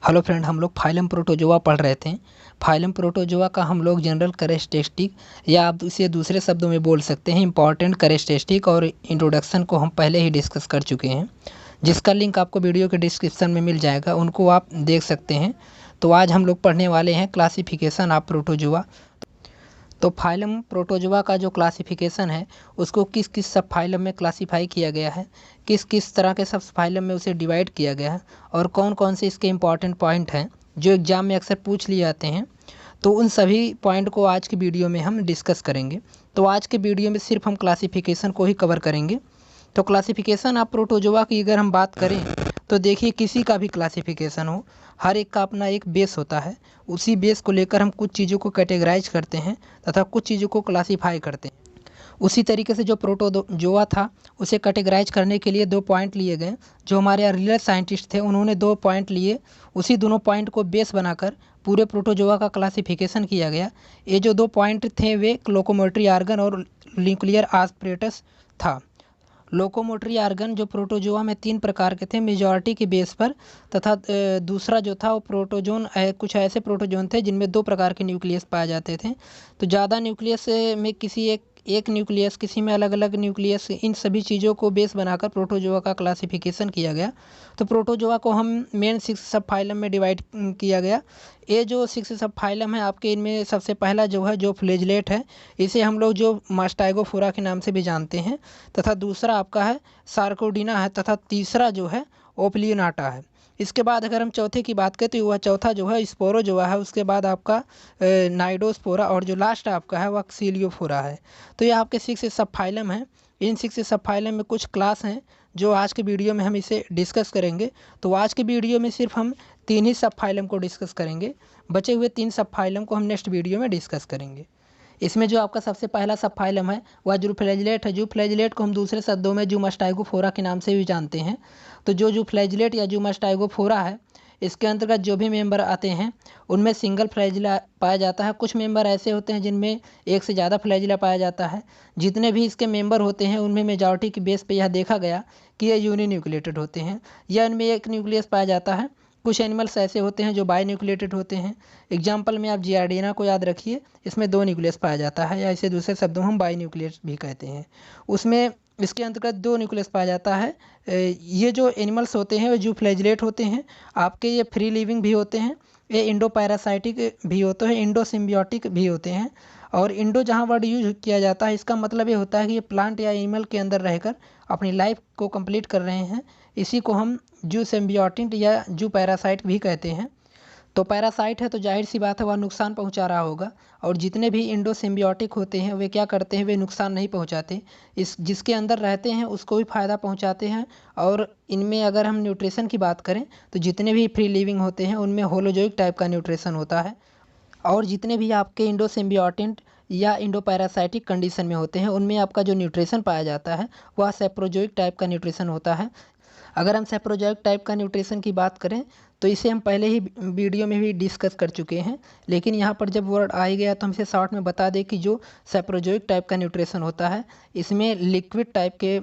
Hello friend, हम लोग phylum protozoa पढ़ रहे थे। फाइलम प्रोटोजोआ का हम लोग जनरल कैरेक्टरिस्टिक या आप इसे दूसरे शब्दों में बोल सकते हैं इंपॉर्टेंट कैरेक्टरिस्टिक और इंट्रोडक्शन को हम पहले ही डिस्कस कर चुके हैं, जिसका लिंक आपको वीडियो के डिस्क्रिप्शन में मिल जाएगा, उनको आप देख सकते हैं। तो आज हम लोग पढ़ने वाले हैं क्लासिफिकेशन ऑफ प्रोटोजोआ। तो फाइलम प्रोटोजोआ का जो क्लासिफिकेशन है उसको किस किस सब फाइलम में क्लासीफाई किया गया है, किस किस तरह के सब फाइलम में उसे डिवाइड किया गया है और कौन कौन से इसके इम्पॉर्टेंट पॉइंट हैं जो एग्ज़ाम में अक्सर पूछ लिए जाते हैं। तो उन सभी पॉइंट को आज की वीडियो में हम डिस्कस करेंगे। तो आज के वीडियो में सिर्फ हम क्लासिफिकेशन को ही कवर करेंगे। तो क्लासिफिकेशन ऑफ प्रोटोजोआ की अगर हम बात करें तो देखिए, किसी का भी क्लासिफिकेशन हो, हर एक का अपना एक बेस होता है। उसी बेस को लेकर हम कुछ चीज़ों को कैटेगराइज करते हैं तथा कुछ चीज़ों को क्लासीफाई करते हैं। उसी तरीके से जो प्रोटोजोआ था उसे कैटेगराइज करने के लिए 2 पॉइंट लिए गए। जो हमारे अर्लियर साइंटिस्ट थे उन्होंने 2 पॉइंट लिए, उसी दोनों पॉइंट को बेस बनाकर पूरे प्रोटोजोआ का क्लासिफिकेशन किया गया। ये जो 2 पॉइंट थे वे लोकोमोटरी ऑर्गन और न्यूक्लियर एपरेटस था। लोकोमोटरी ऑर्गन जो प्रोटोजोआ में 3 प्रकार के थे मेजॉरिटी के बेस पर, तथा दूसरा जो था वो प्रोटोजोन कुछ ऐसे प्रोटोजोन थे जिनमें 2 प्रकार के न्यूक्लियस पाए जाते थे। तो ज़्यादा न्यूक्लियस में किसी एक न्यूक्लियस, किसी में अलग अलग न्यूक्लियस, इन सभी चीज़ों को बेस बनाकर प्रोटोजोआ का क्लासिफिकेशन किया गया। तो प्रोटोजोआ को हम मेन 6 सब फाइलम में डिवाइड किया गया। ये जो 6 सब फाइलम है आपके, इनमें सबसे पहला जो है जो फ्लैजेलेट है, इसे हम लोग जो मास्टाइगोफोरा के नाम से भी जानते हैं, तथा दूसरा आपका है सार्कोडीना है, तथा तीसरा जो है ओप्लियोनाटा है। इसके बाद अगर हम चौथे की बात करें तो वह चौथा जो है स्पोरोजोआ है। उसके बाद आपका नाइडोस्पोरा और जो लास्ट आपका है वह क्सीलियोफोरा है। तो ये आपके 6 सब फाइलम हैं। इन 6 सब फाइलम में कुछ क्लास हैं जो आज के वीडियो में हम इसे डिस्कस करेंगे। तो आज के वीडियो में सिर्फ हम 3 ही सब फाइलम को डिस्कस करेंगे, बचे हुए 3 सब फाइलम को हम नेक्स्ट वीडियो में डिस्कस करेंगे। इसमें जो आपका सबसे पहला सब फाइलम है वह जू फ्लैजेलेट है। जू फ्लैजेलेट को हम दूसरे शब्दों में जू मास्टाइगोफोरा के नाम से भी जानते हैं। तो जो फ्लैजेलेट या जू मास्टाइगोफोरा है, इसके अंतर्गत जो भी मेंबर आते हैं उनमें सिंगल फ्लैजिला पाया जाता है। कुछ मेंबर ऐसे होते हैं जिनमें एक से ज़्यादा फ्लैजिला पाया जाता है। जितने भी इसके मेंबर होते हैं उनमें मेजॉरिटी के बेस पे यह देखा गया कि ये यूनिन्यूक्लिएटेड होते हैं या इनमें एक न्यूक्लियस पाया जाता है। कुछ एनिमल्स ऐसे होते हैं जो बाई न्यूक्लिएटेड होते हैं। एग्जाम्पल में आप जियार्डिना को याद रखिए, इसमें 2 न्यूक्लियस पाया जाता है, या इसे दूसरे शब्दों में हम बाई न्यूक्लियस भी कहते हैं। उसमें इसके अंतर्गत 2 न्यूक्लियस पाया जाता है। ये जो एनिमल्स होते हैं वो जो फ्लैजिलेट होते हैं आपके, ये फ्री लिविंग भी होते हैं, ये इंडो पैरासाइटिक भी होते हैं, इंडो सिम्बियोटिक भी होते हैं। और इंडो जहाँ वर्ड यूज किया जाता है इसका मतलब ये होता है कि ये प्लांट या एनिमल के अंदर रहकर अपनी लाइफ को कंप्लीट कर रहे हैं। इसी को हम जू सिम्बियोटिक या जू पैरासाइट भी कहते हैं। तो पैरासाइट है तो जाहिर सी बात है वह नुकसान पहुंचा रहा होगा, और जितने भी इंडो सिम्बियोटिक होते हैं वे क्या करते हैं, वे नुकसान नहीं पहुंचाते। इस जिसके अंदर रहते हैं उसको भी फ़ायदा पहुंचाते हैं। और इनमें अगर हम न्यूट्रिशन की बात करें तो जितने भी फ्री लिविंग होते हैं उनमें होलोजोइक टाइप का न्यूट्रिशन होता है, और जितने भी आपके इंडो सिम्बियोटिक या इंडो पैरासाइटिक कंडीशन में होते हैं उनमें आपका जो न्यूट्रिशन पाया जाता है वह सेप्रोजोइक टाइप का न्यूट्रिशन होता है। अगर हम सेप्रोजोइक टाइप का न्यूट्रिशन की बात करें तो इसे हम पहले ही वीडियो में भी डिस्कस कर चुके हैं, लेकिन यहाँ पर जब वर्ड आ ही गया तो हम इसे शॉर्ट में बता दें कि जो सेप्रोजोइक टाइप का न्यूट्रिशन होता है इसमें लिक्विड टाइप के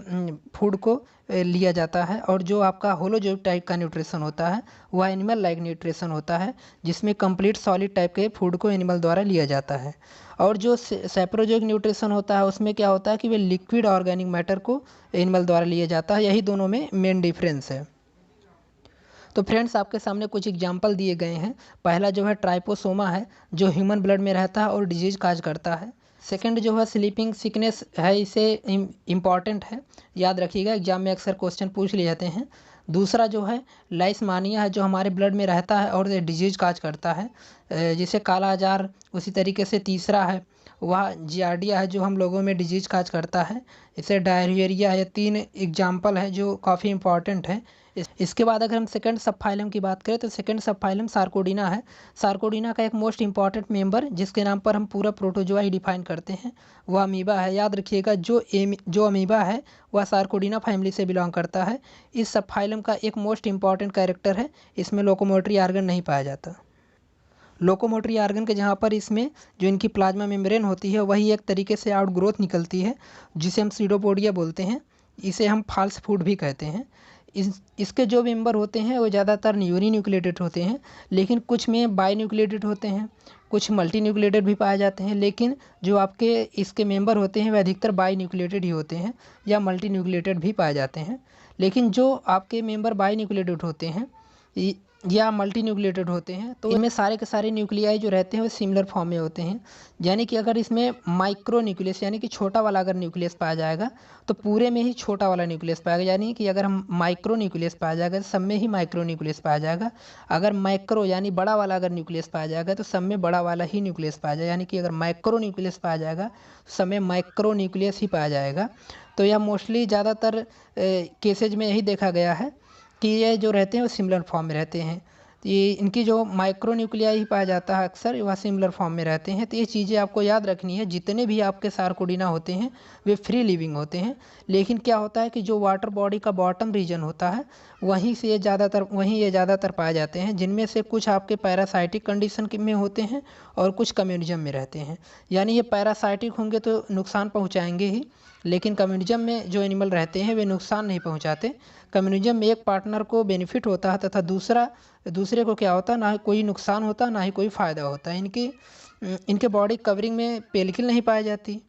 फूड को लिया जाता है, और जो आपका होलोजोइक टाइप का न्यूट्रिशन होता है वह एनिमल लाइक न्यूट्रिशन होता है, जिसमें कंप्लीट सॉलिड टाइप के फूड को एनिमल द्वारा लिया जाता है। और जो सेप्रोजोइक न्यूट्रिशन होता है उसमें क्या होता है कि वे लिक्विड ऑर्गेनिक मैटर को एनिमल द्वारा लिया जाता है। यही दोनों में मेन डिफरेंस है। तो फ्रेंड्स, आपके सामने कुछ एग्जाम्पल दिए गए हैं। पहला जो है ट्राइपोसोमा है जो ह्यूमन ब्लड में रहता है और डिजीज काज करता है। सेकंड जो है स्लीपिंग सिकनेस है, इसे इम्पॉर्टेंट है, याद रखिएगा, एग्जाम में अक्सर क्वेश्चन पूछ लिए जाते हैं। दूसरा जो है लाइसमानिया है जो हमारे ब्लड में रहता है और डिजीज काज करता है, जिसे काला आजार। उसी तरीके से तीसरा है वह जियार्डिया है जो हम लोगों में डिजीज काज करता है, इसे डायरिया है। 3 एग्जाम्पल है जो काफ़ी इंपॉर्टेंट है। इसके बाद अगर हम सेकंड सब फाइलम की बात करें तो सेकंड सब फाइलम सार्कोडीना है। सार्कोडीना का एक मोस्ट इंपॉर्टेंट मेंबर जिसके नाम पर हम पूरा प्रोटोजोआ ही डिफाइन करते हैं वह अमीबा है। याद रखिएगा, जो अमीबा है वह सार्कोडीना फैमिली से बिलोंग करता है। इस सब फाइलम का एक मोस्ट इंपॉर्टेंट कैरेक्टर है, इसमें लोकोमोटरी ऑर्गन नहीं पाया जाता। लोकोमोटरी ऑर्गन के जहाँ पर इसमें जो इनकी प्लाज्मा मेम्ब्रेन होती है वही एक तरीके से आउट ग्रोथ निकलती है, जिसे हम सीडोपोडिया बोलते हैं। इसे हम फाल्स फूड भी कहते हैं। इसके जो मेंबर होते हैं वो ज़्यादातर यूनिन्यूक्लिएटेड होते हैं, लेकिन कुछ में बाई न्यूक्लिएटेड होते हैं, कुछ मल्टी न्यूक्लिएटेड भी पाए जाते हैं। लेकिन जो आपके इसके मेंबर होते हैं वे अधिकतर बाई न्यूक्लिएटेड ही होते हैं या मल्टी न्यूक्लिएटेड भी पाए जाते हैं। लेकिन जो आपके मेंबर बाई न्यूक्लिएटेड होते हैं या मल्टी न्यूक्लिएटेड होते हैं तो इनमें सारे के सारे न्यूक्लियाई जो रहते हैं वो सिमिलर फॉर्म में होते हैं। यानी कि अगर इसमें माइक्रो न्यूक्लियस यानी कि छोटा वाला अगर न्यूक्लियस पाया जाएगा तो पूरे में ही छोटा वाला न्यूक्लियस पाएगा। यानी कि अगर हम माइक्रो न्यूक्लियस पाया जाएगा तो सब में ही माइक्रो न्यूक्लियस पाया जाएगा। अगर माइक्रो यानी बड़ा वाला अगर न्यूक्लियस पाया जाएगा तो सब में बड़ा वाला ही न्यूक्लियस पाया जाएगा। यानी कि अगर माइक्रो न्यूक्लियस पाया जाएगा तो सब में माइक्रो न्यूक्लियस ही पाया जाएगा। तो यह मोस्टली ज़्यादातर केसेज में यही देखा गया है कि ये जो रहते हैं वो सिमिलर फॉर्म में रहते हैं। ये इनकी जो माइक्रो न्यूक्लियाई ही पाया जाता है अक्सर वह सिमिलर फॉर्म में रहते हैं। तो ये चीज़ें आपको याद रखनी है। जितने भी आपके सार्कोडिना होते हैं वे फ्री लिविंग होते हैं, लेकिन क्या होता है कि जो वाटर बॉडी का बॉटम रीजन होता है वहीं ये ज़्यादातर पाए जाते हैं, जिनमें से कुछ आपके पैरासाइटिक कंडीशन में होते हैं और कुछ कम्युनिज्म में रहते हैं। यानी ये पैरासाइटिक होंगे तो नुकसान पहुँचाएंगे ही, लेकिन कम्युनिज्म में जो एनिमल रहते हैं वे नुकसान नहीं पहुंचाते। कम्युनिज्म में एक पार्टनर को बेनिफिट होता है तथा दूसरे को क्या होता है, ना कोई नुकसान होता ना ही कोई फ़ायदा होता है। इनके बॉडी कवरिंग में पेलकिल नहीं पाई जाती।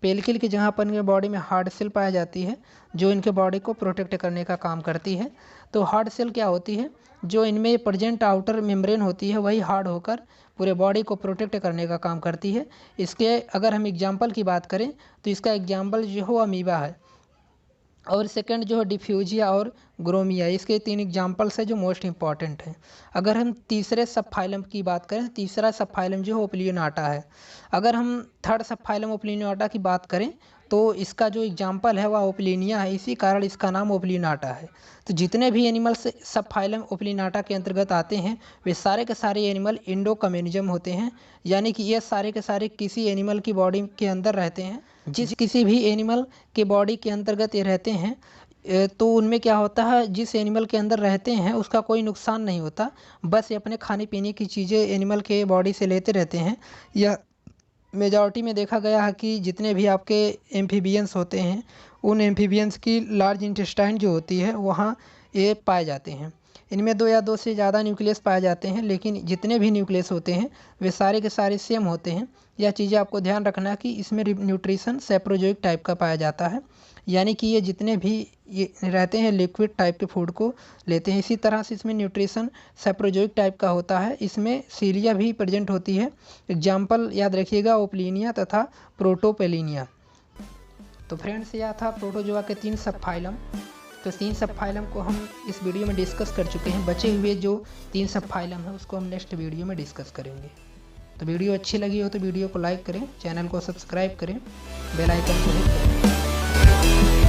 पेलकिल की जगह पर इनके बॉडी में हार्ड सेल पाई जाती है जो इनके बॉडी को प्रोटेक्ट करने का काम करती है। तो हार्ड सेल क्या होती है, जो इनमें प्रेजेंट आउटर मेम्ब्रेन होती है वही हार्ड होकर पूरे बॉडी को प्रोटेक्ट करने का काम करती है। इसके अगर हम एग्जाम्पल की बात करें तो इसका एग्जाम्पल जो हो अमीबा है, और सेकंड जो है डिफ्यूजिया और ग्रोमिया। इसके 3 एग्जाम्पल्स है जो मोस्ट इंपॉर्टेंट हैं। अगर हम तीसरे सब फाइलम की बात करें, तीसरा सब फाइलम जो है ओप्लियोनाटा है। अगर हम थर्ड सब फाइलम ओप्लियोनाटा की बात करें तो इसका जो एग्जाम्पल है वह ओप्लिनिया है, इसी कारण इसका नाम ओप्लियोनाटा है। तो जितने भी एनिमल्स सब फाइलम ओप्लियोनाटा के अंतर्गत आते हैं वे सारे के सारे एनिमल इंडो कम्युनिज्म होते हैं। यानी कि ये सारे के सारे किसी एनिमल की बॉडी के अंदर रहते हैं। जिस किसी भी एनिमल के बॉडी के अंतर्गत ये रहते हैं तो उनमें क्या होता है, जिस एनिमल के अंदर रहते हैं उसका कोई नुकसान नहीं होता, बस ये अपने खाने पीने की चीज़ें एनिमल के बॉडी से लेते रहते हैं। यह मेजॉरिटी में देखा गया है कि जितने भी आपके एम्फीबियंस होते हैं उन एम्फीबियंस की लार्ज इंटेस्टाइन जो होती है वहाँ ये पाए जाते हैं। इनमें 2 या 2 से ज़्यादा न्यूक्लियस पाए जाते हैं, लेकिन जितने भी न्यूक्लियस होते हैं वे सारे के सारे सेम होते हैं। यह चीज़ें आपको ध्यान रखना है कि इसमें न्यूट्रिशन सेप्रोजोइक टाइप का पाया जाता है। यानी कि ये जितने भी ये रहते हैं लिक्विड टाइप के फूड को लेते हैं। इसी तरह से इसमें न्यूट्रिशन सेप्रोजोइक टाइप का होता है। इसमें सीलिया भी प्रेजेंट होती है। एग्जाम्पल याद रखिएगा ओप्लिनिया तथा प्रोटोपेलिनिया। तो फ्रेंड्स यह था प्रोटोजोआ के 3 सब फाइलम। तो 3 सब फाइलम को हम इस वीडियो में डिस्कस कर चुके हैं। बचे हुए जो 3 सब फाइलम है उसको हम नेक्स्ट वीडियो में डिस्कस करेंगे। तो वीडियो अच्छी लगी हो तो वीडियो को लाइक करें, चैनल को सब्सक्राइब करें, बेल आइकन को हिट करें।